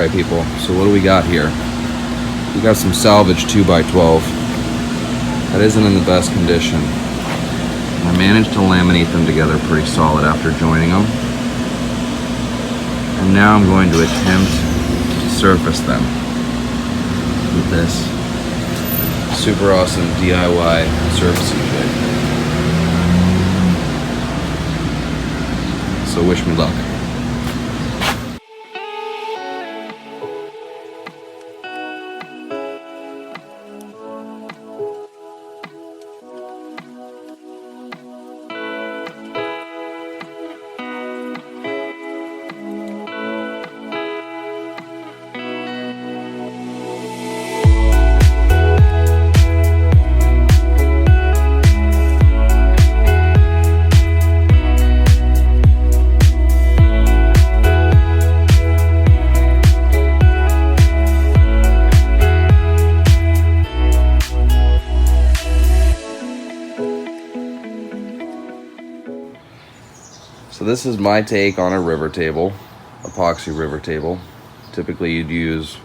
Alright people, so what do we got here? We got some salvaged 2x12 that isn't in the best condition. I managed to laminate them together pretty solid after joining them. And now I'm going to attempt to surface them with this super awesome DIY surfacing kit. So wish me luck. So this is my take on a river table, epoxy river table. Typically you'd use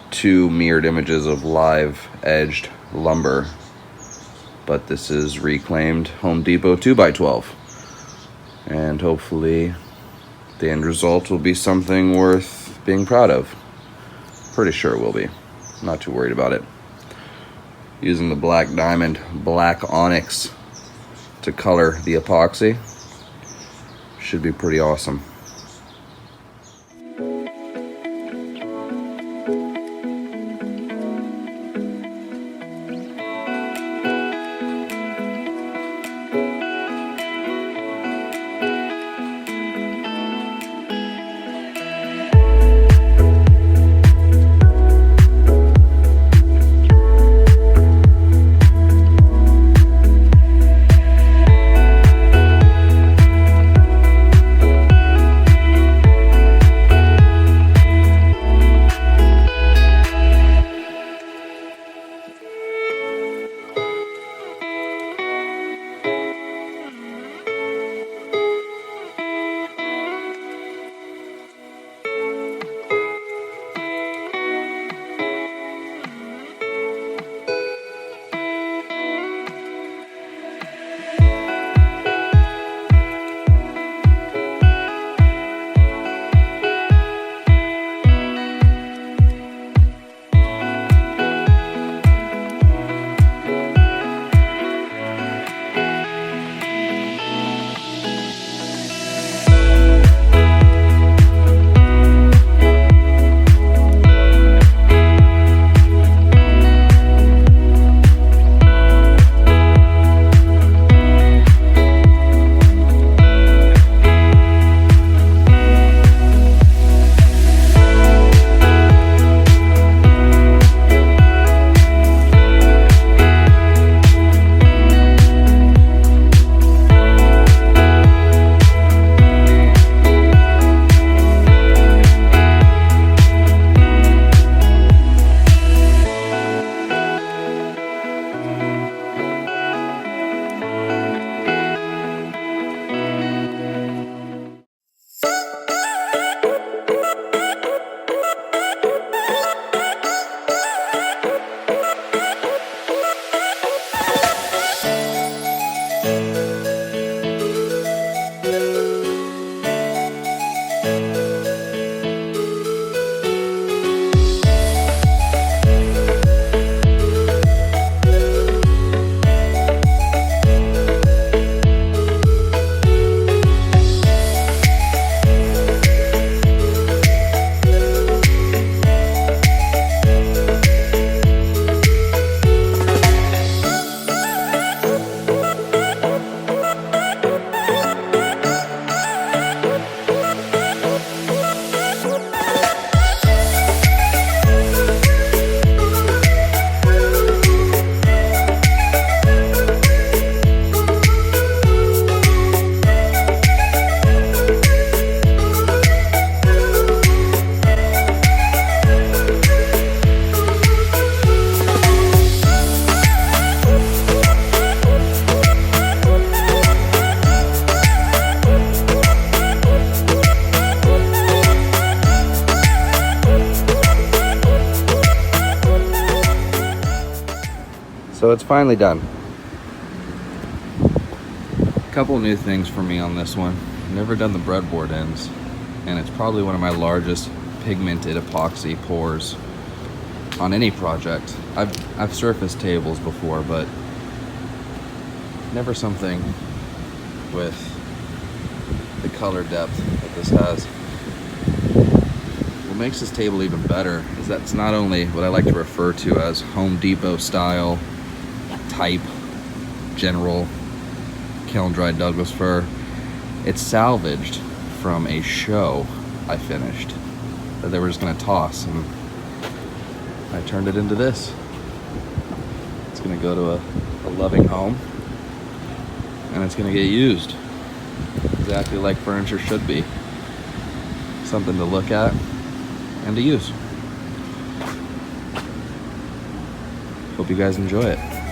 2 mirrored images of live edged lumber, but this is reclaimed Home Depot 2x12. And hopefully the end result will be something worth being proud of. Pretty sure it will be. Not too worried about it. Using the black diamond, black onyx to color the epoxy. Should be pretty awesome. So it's finally done. A couple new things for me on this one. I've never done the breadboard ends, and it's probably one of my largest pigmented epoxy pours on any project. I've surfaced tables before, but never something with the color depth that this has. What makes this table even better is that it's not only what I like to refer to as Home Depot style type general kiln dried Douglas fir. It's salvaged from a show I finished that they were just gonna toss, and I turned it into this. It's gonna go to a loving home, and it's gonna get used exactly like furniture should be. Something to look at and to use. Hope you guys enjoy it.